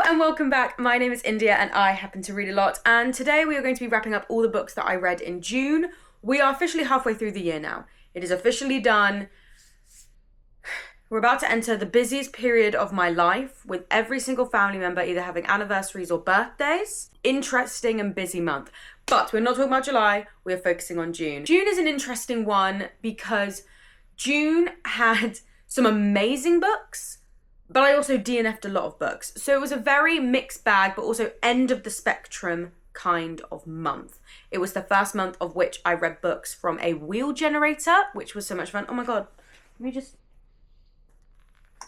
and welcome back. My name is India and I happen to read a lot, and today we are going to be wrapping up all the books that I read in June. We are officially halfway through the year now. It is officially done. We're about to enter the busiest period of my life, with every single family member either having anniversaries or birthdays. Interesting and busy month. But we're not talking about July, we're focusing on June. June is an interesting one because June had some amazing books, but I also DNF'd a lot of books. So it was a very mixed bag, but also end of the spectrum kind of month. It was the first month of which I read books from a wheel generator, which was so much fun. Oh my God, let me just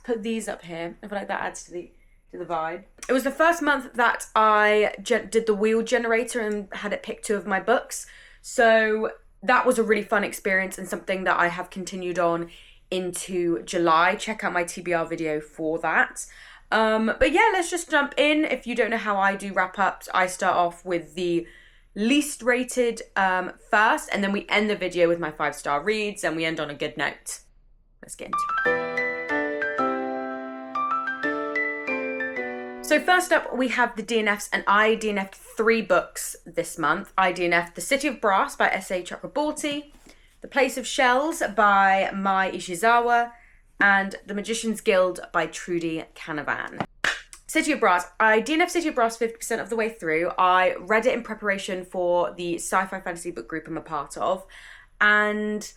put these up here. I feel like that adds to the vibe. It was the first month that I did the wheel generator and had it pick 2 of my books. So that was a really fun experience and something that I have continued on into July. Check out my TBR video for that. But yeah, let's just jump in. If you don't know how I do wrap ups, I start off with the least rated first, and then we end the video with my 5-star reads and we end on a good note. Let's get into it. So first up, we have the DNFs, and I DNF'd 3 books this month. I DNF'd The City of Brass by S.A. Chakraborty, The Place of Shells by Mai Ishizawa, and The Magician's Guild by Trudy Canavan. City of Brass. I DNF'd City of Brass 50% of the way through. I read it in preparation for the sci-fi fantasy book group I'm a part of, and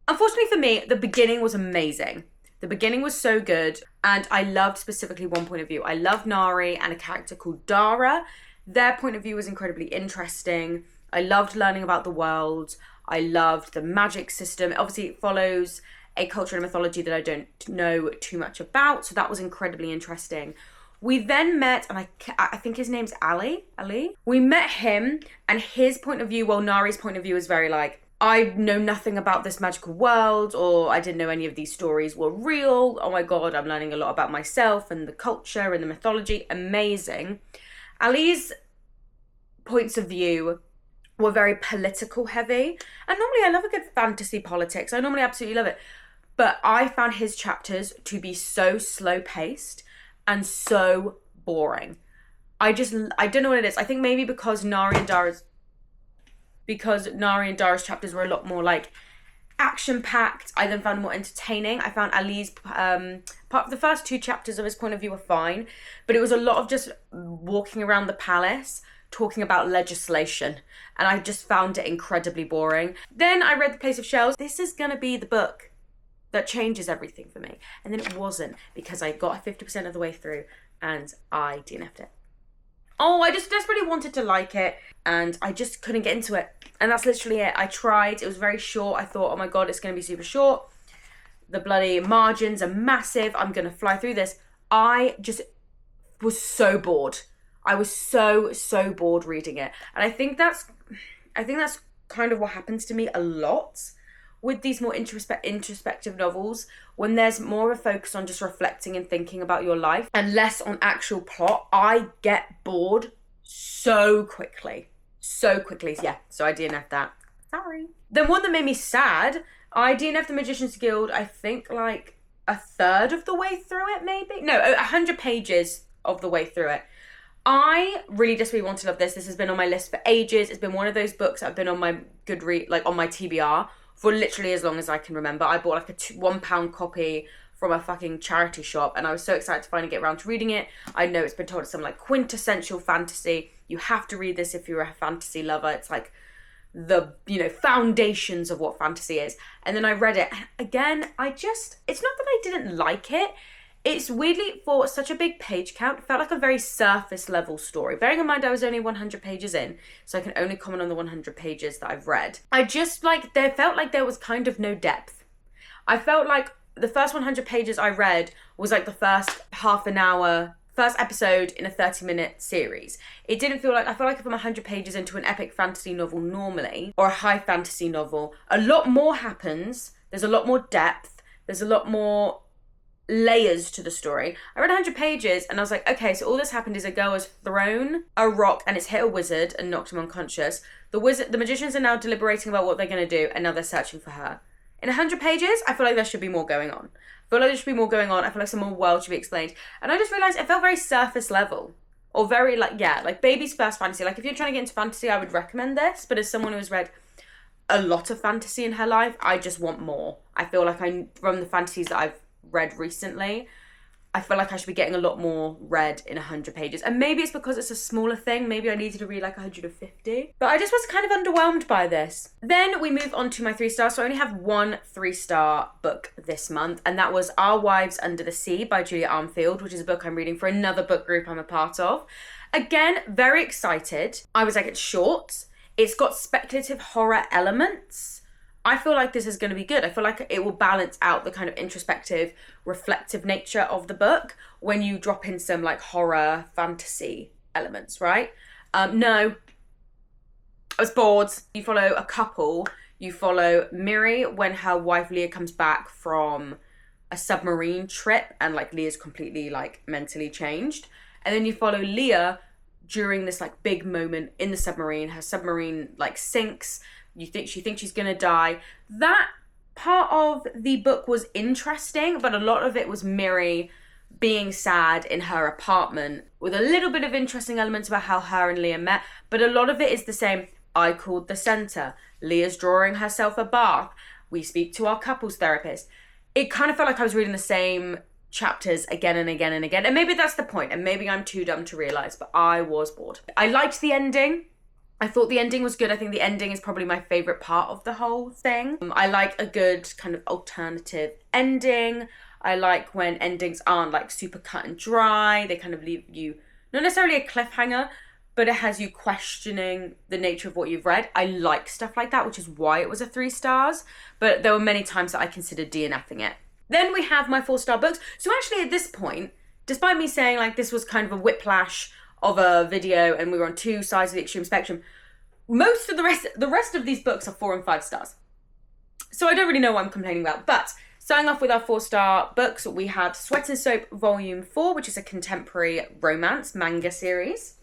unfortunately for me, the beginning was amazing. The beginning was so good, and I loved specifically one point of view. I loved Nari and a character called Dara. Their point of view was incredibly interesting. I loved learning about the world. I loved the magic system. Obviously, it follows a culture and mythology that I don't know too much about, so that was incredibly interesting. We then met, and I think his name's Ali. We met him, and his point of view, well, Nari's point of view is very like, I know nothing about this magical world, or I didn't know any of these stories were real. Oh my God, I'm learning a lot about myself and the culture and the mythology. Amazing. Ali's points of view were very political heavy. And normally I love a good fantasy politics. I normally absolutely love it. But I found his chapters to be so slow paced and so boring. I don't know what it is. I think maybe because Nari and Dara's chapters were a lot more like action-packed, I then found them more entertaining. I found Ali's part of the first 2 chapters of his point of view were fine, but it was a lot of just walking around the palace, talking about legislation, and I just found it incredibly boring. Then I read The Place of Shells. This is gonna be the book that changes everything for me. And then it wasn't, because I got 50% of the way through and I DNF'd it. Oh, I just desperately wanted to like it, and I just couldn't get into it. And that's literally it. I tried. It was very short. I thought, oh my God, it's going to be super short. The bloody margins are massive. I'm going to fly through this. I just was so bored. I was so bored reading it. And I think that's kind of what happens to me a lot with these more introspective novels, when there's more of a focus on just reflecting and thinking about your life and less on actual plot. I get bored so quickly. Yeah, so I DNF'd that. Sorry. Then one that made me sad, I DNF'd The Magician's Guild, I think like a third of the way through it, maybe? No, 100 pages of the way through it. I really desperately want to love this. This has been on my list for ages. It's been one of those books that have been on my Goodreads, like on my TBR, for literally as long as I can remember. I bought like a £1 copy from a fucking charity shop, and I was so excited to finally get around to reading it. I know it's been told it's some like quintessential fantasy. You have to read this if you're a fantasy lover. It's like the, foundations of what fantasy is. And then I read it, and again, it's not that I didn't like it. It's weirdly, for such a big page count, it felt like a very surface level story. Bearing in mind I was only 100 pages in, so I can only comment on the 100 pages that I've read. There felt like there was kind of no depth. I felt like the first 100 pages I read was like the first first episode in a 30-minute series. I feel like if I'm 100 pages into an epic fantasy novel normally, or a high fantasy novel, a lot more happens. There's a lot more depth. There's a lot more layers to the story. I read 100 pages and I was like, okay, so all that's happened is a girl has thrown a rock and it's hit a wizard and knocked him unconscious. The magicians are now deliberating about what they're going to do, and now they're searching for her. In 100 pages, I feel like there should be more going on. I feel like some more world should be explained. And I just realised it felt very surface level. Or very, like baby's first fantasy. Like, if you're trying to get into fantasy, I would recommend this. But as someone who has read a lot of fantasy in her life, I just want more. I feel like from the fantasies that I've read recently, I feel like I should be getting a lot more read in 100 pages. And maybe it's because it's a smaller thing. Maybe I needed to read like 150. But I just was kind of underwhelmed by this. Then we move on to my 3 stars. So I only have one 3-star book this month. And that was Our Wives Under the Sea by Julia Armfield, which is a book I'm reading for another book group I'm a part of. Again, very excited. I was like, it's short. It's got speculative horror elements. I feel like this is going to be good. I feel like it will balance out the kind of introspective, reflective nature of the book when you drop in some like horror fantasy elements, right? No, I was bored. You follow a couple. You follow Miri when her wife Leah comes back from a submarine trip and like Leah's completely like mentally changed. And then you follow Leah during this like big moment in the submarine. Her submarine like sinks. She thinks she's gonna die. That part of the book was interesting, but a lot of it was Miri being sad in her apartment with a little bit of interesting elements about how her and Leah met. But a lot of it is the same. I called the centre. Leah's drawing herself a bath. We speak to our couples therapist. It kind of felt like I was reading the same chapters again and again and again. And maybe that's the point, and maybe I'm too dumb to realise, but I was bored. I liked the ending. I thought the ending was good. I think the ending is probably my favourite part of the whole thing. I like a good kind of alternative ending. I like when endings aren't like super cut and dry. They kind of leave you, not necessarily a cliffhanger, but it has you questioning the nature of what you've read. I like stuff like that, which is why it was a 3 stars. But there were many times that I considered DNFing it. Then we have my 4-star books. So actually at this point, despite me saying like this was kind of a whiplash of a video and we were on 2 sides of the extreme spectrum, most of the rest of these books are 4 and 5 stars. So I don't really know what I'm complaining about. But starting off with our 4-star books, we have Sweat and Soap Volume 4, which is a contemporary romance manga series.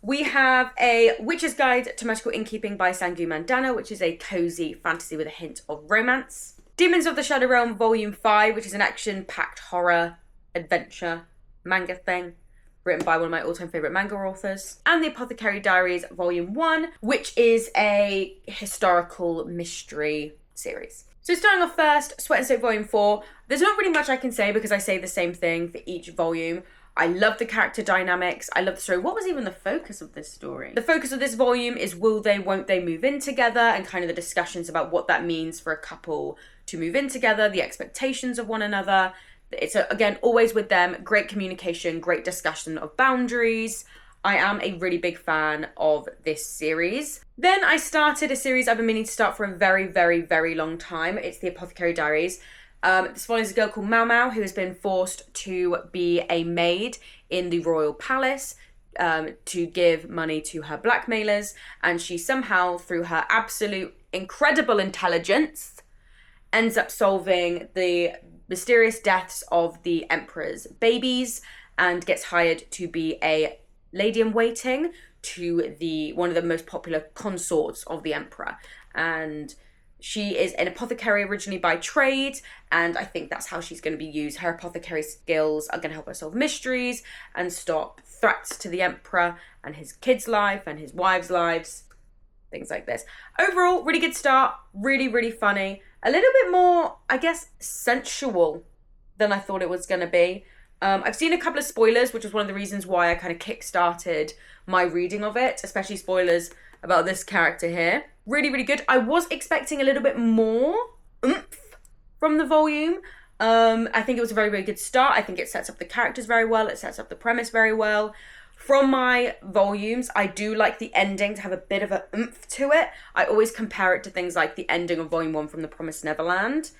We have a Witch's Guide to Magical Innkeeping by Sangu Mandana, which is a cozy fantasy with a hint of romance. Demons of the Shadow Realm Volume 5, which is an action-packed horror adventure manga thing, written by one of my all-time favourite manga authors. And The Apothecary Diaries Volume 1, which is a historical mystery series. So starting off first, Sweat and Soap Volume 4. There's not really much I can say because I say the same thing for each volume. I love the character dynamics. I love the story. What was even the focus of this story? The focus of this volume is will they, won't they move in together, and kind of the discussions about what that means for a couple to move in together, the expectations of one another. It's, again, always with them, great communication, great discussion of boundaries. I am a really big fan of this series. Then I started a series I've been meaning to start for a very, very, very long time. It's The Apothecary Diaries. This follows a girl called Mau Mau who has been forced to be a maid in the royal palace to give money to her blackmailers, and she somehow, through her absolute incredible intelligence, ends up solving the mysterious deaths of the emperor's babies and gets hired to be a lady-in-waiting to one of the most popular consorts of the emperor. And she is an apothecary originally by trade, and I think that's how she's going to be used. Her apothecary skills are going to help her solve mysteries and stop threats to the emperor and his kids' life and his wives' lives, things like this. Overall, really good start, really, really funny. A little bit more, I guess, sensual than I thought it was going to be. I've seen a couple of spoilers, which was one of the reasons why I kind of kick-started my reading of it, especially spoilers about this character here. Really, really good. I was expecting a little bit more oomph from the volume. I think it was a very, very good start. I think it sets up the characters very well. It sets up the premise very well. From my volumes, I do like the ending to have a bit of a oomph to it. I always compare it to things like the ending of Volume 1 from The Promised Neverland.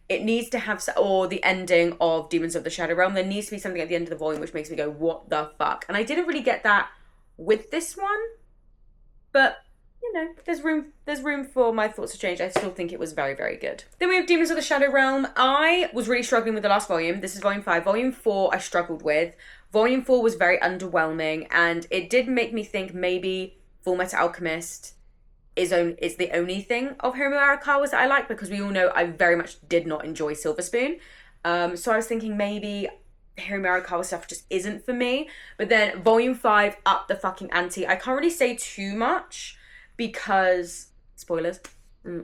It needs to have, or the ending of Demons of the Shadow Realm. There needs to be something at the end of the volume which makes me go, what the fuck? And I didn't really get that with this one. But, you know, there's room for my thoughts to change. I still think it was very, very good. Then we have Demons of the Shadow Realm. I was really struggling with the last volume. This is Volume 5. Volume 4 I struggled with. Volume 4 was very underwhelming, and it did make me think maybe Fullmetal Alchemist is the only thing of Hiromu Arakawa's that I like, because we all know I very much did not enjoy Silver Spoon. So I was thinking maybe Hiromu Arakawa stuff just isn't for me. But then Volume 5 upped the fucking ante. I can't really say too much because spoilers,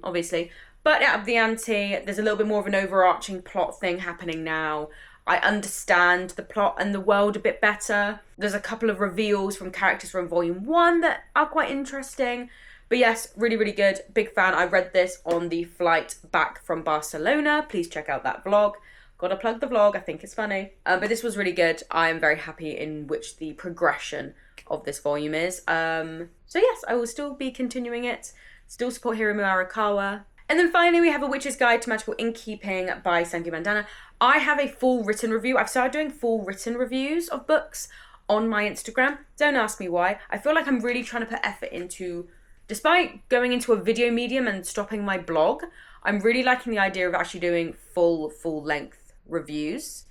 obviously. But it upped the ante. There's a little bit more of an overarching plot thing happening now. I understand the plot and the world a bit better. There's a couple of reveals from characters from Volume 1 that are quite interesting. But yes, really, really good. Big fan. I read this on the flight back from Barcelona. Please check out that vlog. Gotta plug the vlog. I think it's funny. But this was really good. I am very happy in which the progression of this volume is. So yes, I will still be continuing it. Still support Hiromu Arakawa. And then finally, we have A Witch's Guide to Magical Innkeeping by Sangi Mandana. I have a full written review. I've started doing full written reviews of books on my Instagram. Don't ask me why. I feel like I'm really trying to put effort into, despite going into a video medium and stopping my blog, I'm really liking the idea of actually doing full length reviews.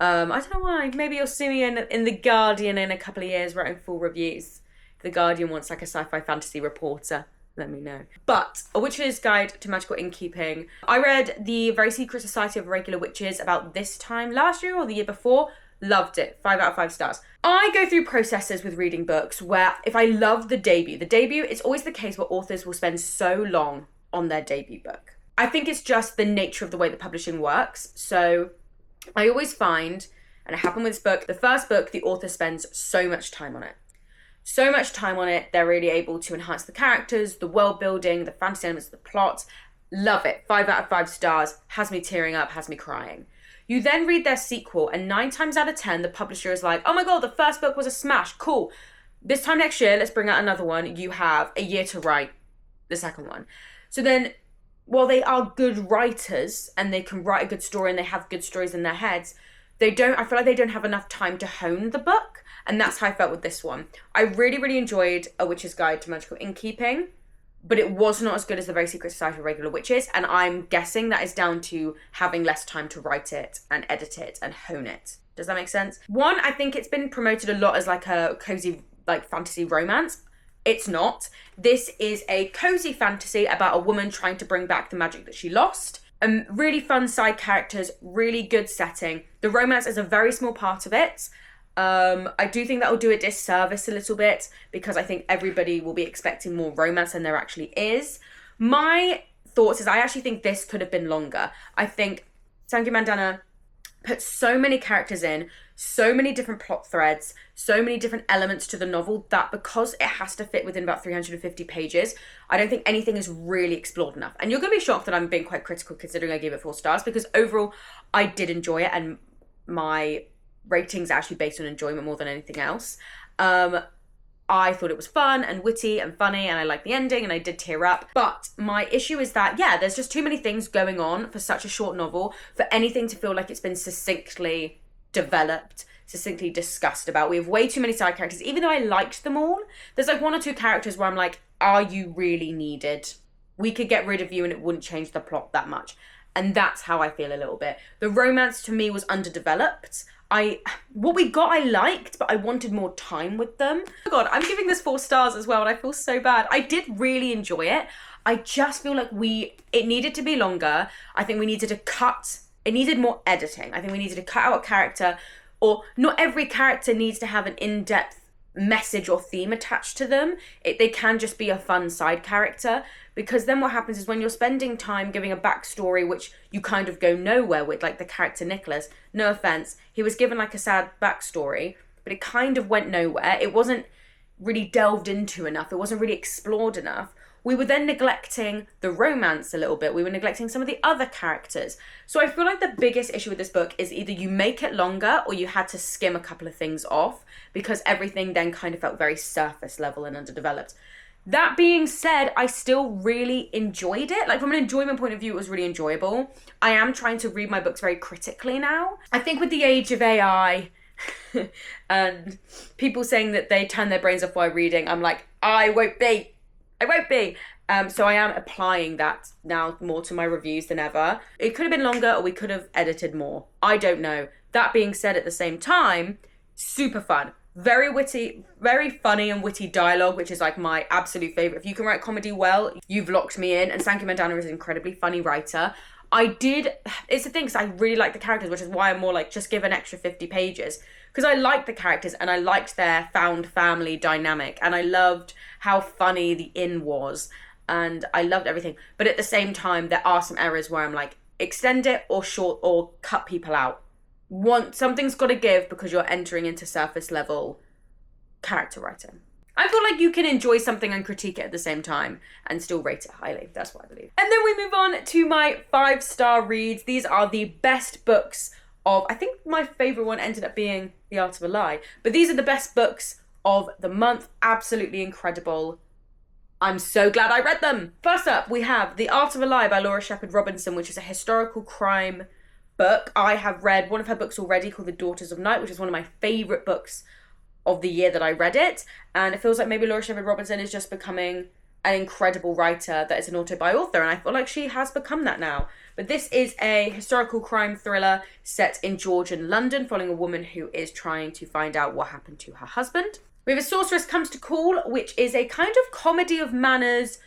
I don't know why. Maybe you'll see me in The Guardian in a couple of years writing full reviews. If The Guardian wants like a sci-fi fantasy reporter, let me know. But A Witch's Guide to Magical Innkeeping. I read The Very Secret Society of Regular Witches about this time last year or the year before. Loved it. 5 out of 5 stars. I go through processes with reading books where if I love the debut, it's always the case where authors will spend so long on their debut book. I think it's just the nature of the way that publishing works. So I always find, and it happened with this book, the first book, the author spends so much time on it. So much time on it, they're really able to enhance the characters, the world building, the fantasy elements, the plot. Love it. 5 out of 5 stars. Has me tearing up, has me crying. You then read their sequel, and 9 times out of 10, the publisher is like, oh my god, the first book was a smash, cool. This time next year, let's bring out another one. You have a year to write the second one. So then, while they are good writers, and they can write a good story, and they have good stories in their heads, I feel like they don't have enough time to hone the book. And that's how I felt with this one. I really, really enjoyed A Witch's Guide to Magical Innkeeping, but it was not as good as The Very Secret Society of Regular Witches, and I'm guessing that is down to having less time to write it and edit it and hone it. Does that make sense? One, I think it's been promoted a lot as like a cozy like fantasy romance. It's not. This is a cozy fantasy about a woman trying to bring back the magic that she lost. Really fun side characters, really good setting. The romance is a very small part of it. I do think that will do a disservice a little bit because I think everybody will be expecting more romance than there actually is. My thoughts is I actually think this could have been longer. I think Sangi Mandana put so many characters in, so many different plot threads, so many different elements to the novel that because it has to fit within about 350 pages, I don't think anything is really explored enough. And you're going to be shocked that I'm being quite critical considering I gave it 4 stars because overall I did enjoy it and my ratings actually based on enjoyment more than anything else. I thought it was fun and witty and funny and I liked the ending and I did tear up. But my issue is that, yeah, there's just too many things going on for such a short novel for anything to feel like it's been succinctly developed, succinctly discussed about. We have way too many side characters. Even though I liked them all, there's like 1 or 2 characters where I'm like, are you really needed? We could get rid of you and it wouldn't change the plot that much. And that's how I feel a little bit. The romance to me was underdeveloped. What we got I liked, but I wanted more time with them. Oh god, I'm giving this 4 stars as well and I feel so bad. I did really enjoy it. I just feel like it needed to be longer. I think we needed to it needed more editing. I think we needed to cut out a character, or not every character needs to have an in-depth message or theme attached to them. They can just be a fun side character, because then what happens is when you're spending time giving a backstory which you kind of go nowhere with, like the character Nicholas, no offense, he was given like a sad backstory, but it kind of went nowhere. It wasn't really delved into enough. It wasn't really explored enough. We were then neglecting the romance a little bit. We were neglecting some of the other characters. So I feel like the biggest issue with this book is either you make it longer or you had to skim a couple of things off because everything then kind of felt very surface level and underdeveloped. That being said, I still really enjoyed it. Like from an enjoyment point of view, it was really enjoyable. I am trying to read my books very critically now. I think with the age of AI and people saying that they turn their brains off while reading, I'm like, I won't be. So I am applying that now more to my reviews than ever. It could have been longer or we could have edited more. I don't know. That being said, at the same time, super fun. Very witty, very funny and witty dialogue, which is like my absolute favourite. If you can write comedy well, you've locked me in. And Sanky Mandana is an incredibly funny writer. It's the thing, because I really like the characters, which is why I'm more like, just give an extra 50 pages. Because I liked the characters and I liked their found family dynamic. And I loved how funny the inn was. And I loved everything. But at the same time, there are some errors where I'm like, extend it or short or cut people out. Something's got to give because you're entering into surface level character writing. I feel like you can enjoy something and critique it at the same time and still rate it highly. That's what I believe. And then we move on to my 5-star reads. These are the best books of, I think my favourite one ended up being The Art of a Lie. But these are the best books of the month. Absolutely incredible. I'm so glad I read them. First up, we have The Art of a Lie by Laura Shepherd Robinson, which is a historical crime book. I have read one of her books already called The Daughters of Night, which is one of my favourite books of the year that I read it. And it feels like maybe Laura Shepherd Robinson is just becoming an incredible writer that is an auto-buy author, and I feel like she has become that now. But this is a historical crime thriller set in Georgian London, following a woman who is trying to find out what happened to her husband. We have A Sorceress Comes to Call, which is a kind of comedy of manners,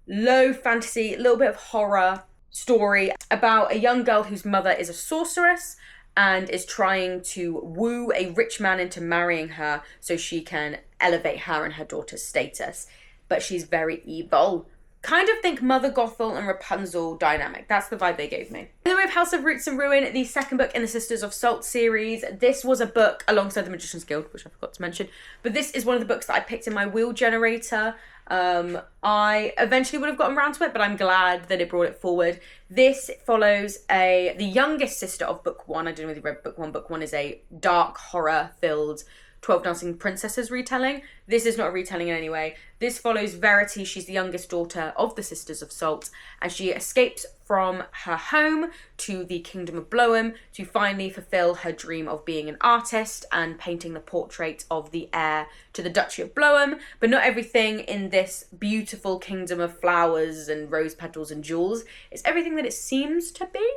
low fantasy, a little bit of horror story about a young girl whose mother is a sorceress and is trying to woo a rich man into marrying her so she can elevate her and her daughter's status. But she's very evil. Kind of think Mother Gothel and Rapunzel dynamic. That's the vibe they gave me. And then we have House of Roots and Ruin, the second book in the Sisters of Salt series. This was a book alongside the Magician's Guild, which I forgot to mention. But this is one of the books that I picked in my wheel generator. I eventually would have gotten around to it, but I'm glad that it brought it forward. This follows the youngest sister of book one. I don't know whether you read book one. Book one is a dark, horror-filled 12 Dancing Princesses retelling. This is not a retelling in any way. This follows Verity. She's the youngest daughter of the Sisters of Salt, and she escapes from her home to the Kingdom of Bloem to finally fulfill her dream of being an artist and painting the portrait of the heir to the Duchy of Bloem. But not everything in this beautiful kingdom of flowers and rose petals and jewels is everything that it seems to be.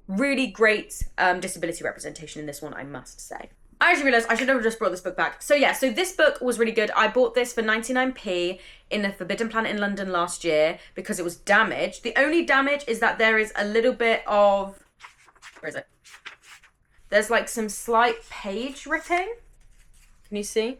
Really great disability representation in this one, I must say. I actually realised I should have just brought this book back. So this book was really good. I bought this for 99p in the Forbidden Planet in London last year because it was damaged. The only damage is that there is a little bit of... Where is it? There's like some slight page ripping. Can you see?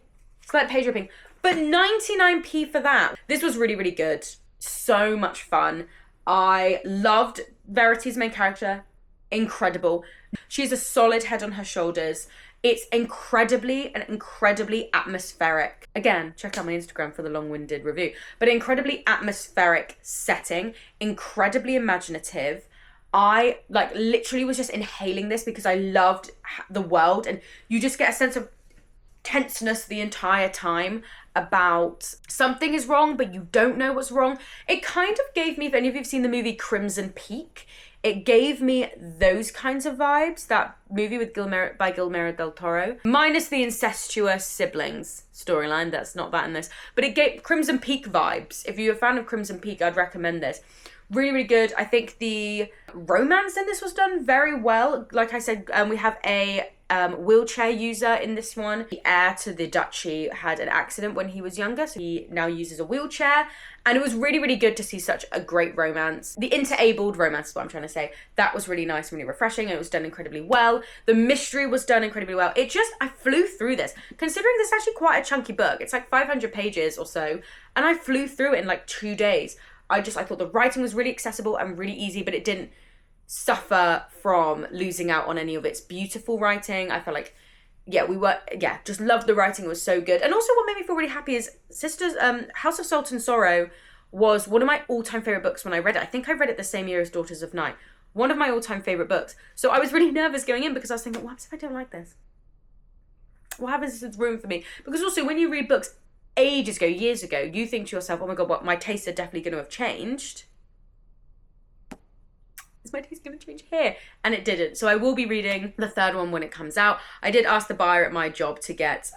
Slight page ripping. But 99p for that. This was really, really good. So much fun. I loved Verity's main character. Incredible. She's a solid head on her shoulders. It's incredibly atmospheric. Again, check out my Instagram for the long-winded review. But incredibly atmospheric setting, incredibly imaginative. I literally was just inhaling this because I loved the world, and you just get a sense of tenseness the entire time about something is wrong, but you don't know what's wrong. It kind of gave me, if any of you have seen the movie Crimson Peak, it gave me those kinds of vibes, that movie with Guillermo del Toro. Minus the incestuous siblings storyline, that's not that in this. But it gave Crimson Peak vibes. If you're a fan of Crimson Peak, I'd recommend this. Really, really good. I think the romance in this was done very well. Like I said, we have a wheelchair user in this one. The heir to the duchy had an accident when he was younger, so he now uses a wheelchair. And it was really, really good to see such a great romance. The interabled romance is what I'm trying to say. That was really nice, really refreshing, and it was done incredibly well. The mystery was done incredibly well. I flew through this. Considering this is actually quite a chunky book. It's like 500 pages or so, and I flew through it in like 2 days. I thought the writing was really accessible and really easy, but it didn't suffer from losing out on any of its beautiful writing. I felt like, just loved the writing. It was so good. And also what made me feel really happy is House of Salt and Sorrow was one of my all-time favourite books when I read it. I think I read it the same year as Daughters of Night. One of my all-time favourite books. So I was really nervous going in because I was thinking, what happens if I don't like this? What happens if there's room for me? Because also when you read books ages ago, years ago, you think to yourself, oh my God, what, my tastes are definitely going to have changed. Is my taste going to change here? And it didn't. So I will be reading the third one when it comes out. I did ask the buyer at my job to get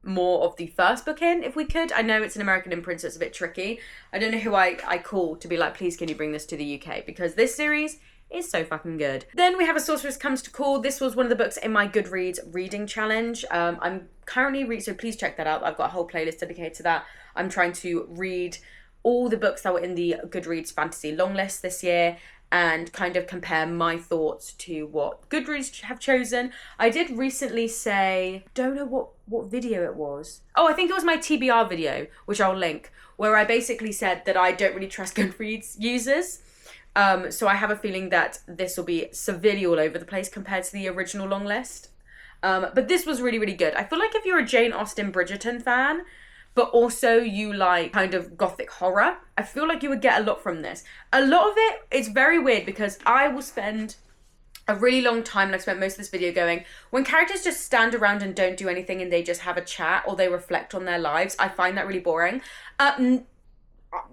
more of the first book in, if we could. I know it's an American imprint, so it's a bit tricky. I don't know who I call to be like, please can you bring this to the UK? Because this series is so fucking good. Then we have A Sorceress Comes to Call. This was one of the books in my Goodreads reading challenge. I'm currently so please check that out. I've got a whole playlist dedicated to that. I'm trying to read all the books that were in the Goodreads fantasy long list this year and kind of compare my thoughts to what Goodreads have chosen. I did recently say, don't know what video it was. Oh, I think it was my TBR video, which I'll link, where I basically said that I don't really trust Goodreads users. So I have a feeling that this will be severely all over the place compared to the original long list. But this was really, really good. I feel like if you're a Jane Austen Bridgerton fan, but also you like kind of gothic horror, I feel like you would get a lot from this. A lot of it, it's very weird because I will spend a really long time, and I spent most of this video going, when characters just stand around and don't do anything and they just have a chat or they reflect on their lives, I find that really boring.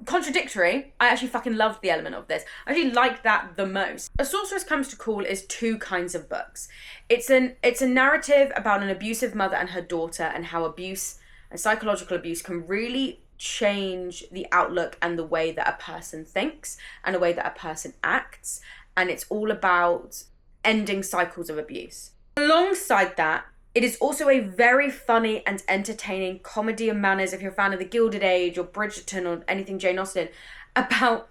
Contradictory, I actually fucking loved the element of this. I actually like that the most. A Sorceress Comes to Call is two kinds of books. It's a narrative about an abusive mother and her daughter and how abuse and psychological abuse can really change the outlook and the way that a person thinks and the way that a person acts. And it's all about ending cycles of abuse. Alongside that, it is also a very funny and entertaining comedy of manners, if you're a fan of The Gilded Age or Bridgerton or anything Jane Austen, about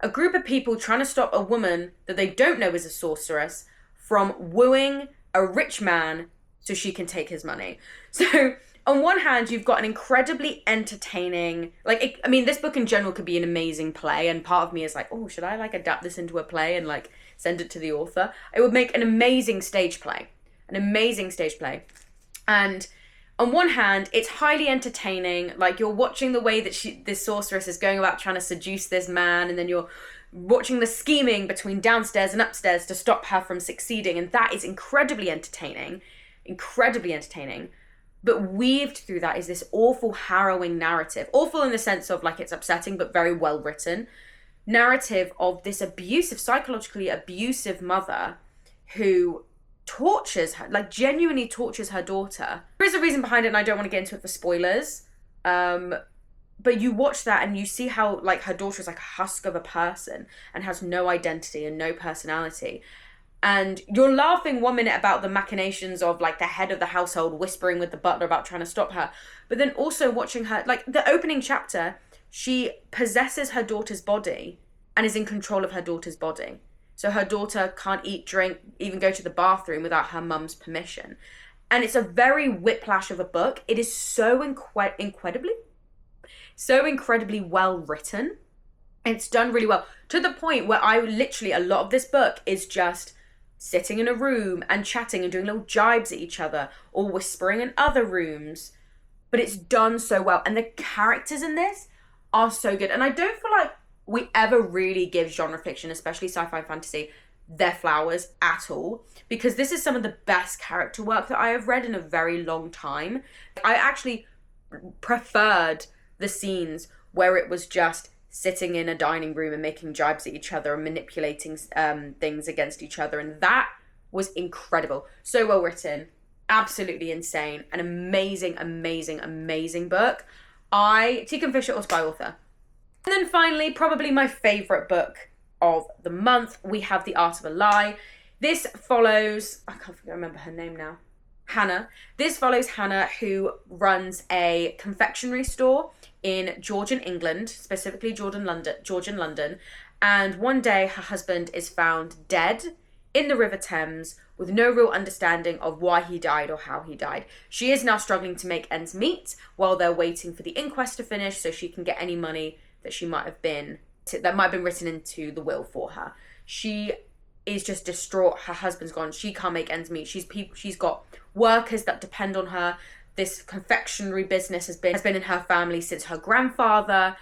a group of people trying to stop a woman that they don't know is a sorceress from wooing a rich man so she can take his money. So on one hand, you've got an incredibly entertaining, this book in general could be an amazing play, and part of me is like, oh, should I adapt this into a play and send it to the author? It would make an amazing stage play. And on one hand, it's highly entertaining. Like, you're watching the way that this sorceress is going about trying to seduce this man, and then you're watching the scheming between downstairs and upstairs to stop her from succeeding, and that is incredibly entertaining. But weaved through that is this awful, harrowing narrative. Awful in the sense of it's upsetting, but very well written. Narrative of this psychologically abusive mother who tortures her, genuinely tortures her daughter. There is a reason behind it, and I don't want to get into it for spoilers. But you watch that and you see how her daughter is like a husk of a person and has no identity and no personality. And you're laughing 1 minute about the machinations of the head of the household whispering with the butler about trying to stop her. But then also watching her, the opening chapter, she possesses her daughter's body and is in control of her daughter's body. So her daughter can't eat, drink, even go to the bathroom without her mum's permission. And it's a very whiplash of a book. It is so incredibly well written. It's done really well. To the point where a lot of this book is just sitting in a room and chatting and doing little jibes at each other or whispering in other rooms. But it's done so well. And the characters in this are so good. And I don't feel like we ever really give genre fiction, especially sci-fi and fantasy, their flowers at all. Because this is some of the best character work that I have read in a very long time. I actually preferred the scenes where it was just sitting in a dining room and making jibes at each other and manipulating things against each other. And that was incredible. So well written. Absolutely insane. An amazing, amazing, amazing book. Tegan Fisher, or Spy Author. And then finally, probably my favourite book of the month, we have The Art of a Lie. This follows, I can't remember her name now, Hannah. This follows Hannah, who runs a confectionery store in Georgian England, specifically Georgian London. And one day her husband is found dead in the River Thames with no real understanding of why he died or how he died. She is now struggling to make ends meet while they're waiting for the inquest to finish so she can get any money that might have been written into the will for her. She is just distraught. Her husband's gone. She can't make ends meet. She's got workers that depend on her. This confectionery business has been in her family since her grandfather.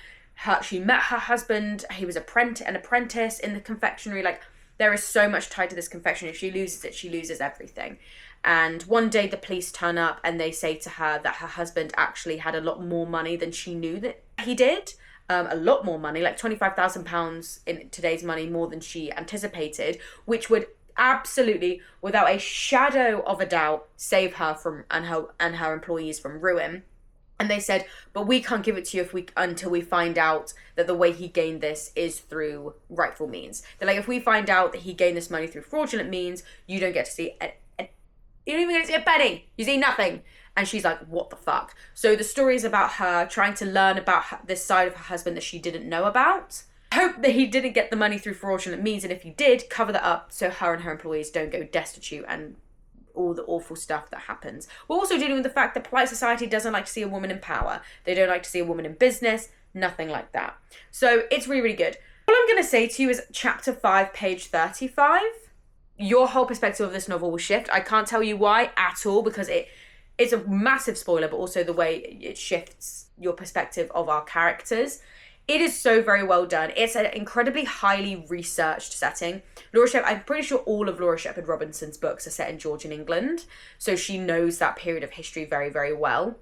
She met her husband. He was an apprentice in the confectionery. There is so much tied to this confectionery. If she loses it, she loses everything. And one day the police turn up and they say to her that her husband actually had a lot more money than she knew that he did. A lot more money, £25,000 in today's money, more than she anticipated, which would absolutely, without a shadow of a doubt, save her and her employees from ruin. And they said, but we can't give it to you until we find out that the way he gained this is through rightful means. They're like, if we find out that he gained this money through fraudulent means, you don't get to see you don't even get to see a penny. You see nothing. And she's like, what the fuck? So the story is about her trying to learn about this side of her husband that she didn't know about. Hope that he didn't get the money through fraudulent means, and if he did, cover that up so her and her employees don't go destitute and all the awful stuff that happens. We're also dealing with the fact that polite society doesn't like to see a woman in power. They don't like to see a woman in business, nothing like that. So it's really, really good. All I'm going to say to you is chapter 5, page 35. Your whole perspective of this novel will shift. I can't tell you why at all, because it's a massive spoiler, but also the way it shifts your perspective of our characters. It is so very well done. It's an incredibly highly researched setting. I'm pretty sure all of Laura Shepherd Robinson's books are set in Georgian England, so she knows that period of history very, very well.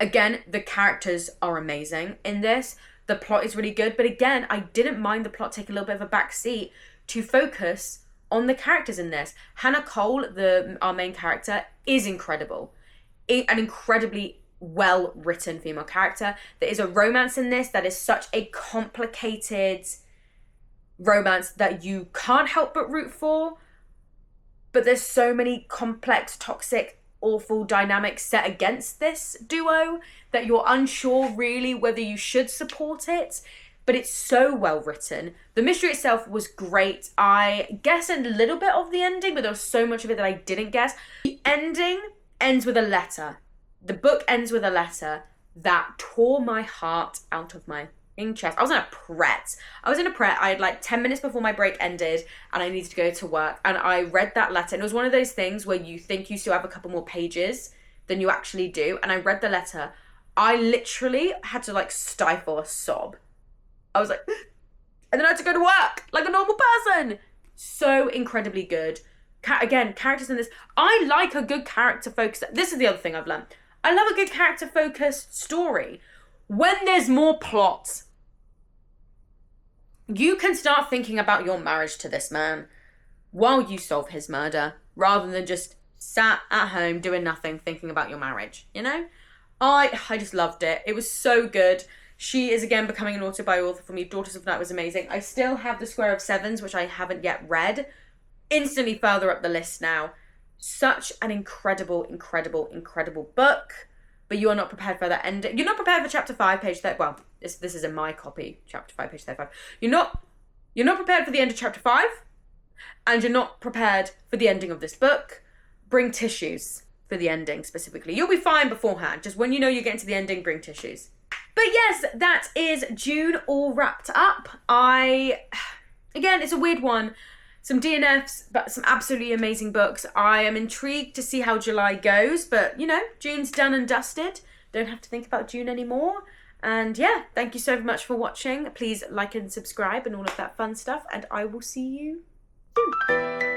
Again, the characters are amazing in this. The plot is really good, but again, I didn't mind the plot take a little bit of a back seat to focus on the characters in this. Hannah Cole, our main character, is incredible. An incredibly well-written female character. There is a romance in this that is such a complicated romance that you can't help but root for, but there's so many complex, toxic, awful dynamics set against this duo that you're unsure really whether you should support it, but it's so well written. The mystery itself was great. I guessed a little bit of the ending, but there was so much of it that I didn't guess. The ending ends with a letter. The book ends with a letter that tore my heart out of my chest. I was in a pret. I had like 10 minutes before my break ended and I needed to go to work. And I read that letter. And it was one of those things where you think you still have a couple more pages than you actually do. And I read the letter. I literally had to like stifle a sob. I was like, and then I had to go to work like a normal person. So incredibly good. Again, characters in this. I like a good character focus. This is the other thing I've learned. I love a good character-focused story. When there's more plot, you can start thinking about your marriage to this man while you solve his murder, rather than just sat at home doing nothing, thinking about your marriage, you know? I just loved it. It was so good. She is, again, becoming an autobiography for me. Daughters of Night was amazing. I still have The Square of Sevens, which I haven't yet read. Instantly further up the list now. Such an incredible, incredible, incredible book, but you are not prepared for that ending. You're not prepared for chapter 5, page 30. Well, this is in my copy, chapter 5, page 35. You're not prepared for the end of chapter 5, and you're not prepared for the ending of this book. Bring tissues for the ending specifically. You'll be fine beforehand. Just when you know you're getting to the ending, bring tissues. But yes, that is June all wrapped up. Again, it's a weird one. Some DNFs, but some absolutely amazing books. I am intrigued to see how July goes, but, you know, June's done and dusted. Don't have to think about June anymore. And yeah, thank you so much for watching. Please like and subscribe and all of that fun stuff, and I will see you soon.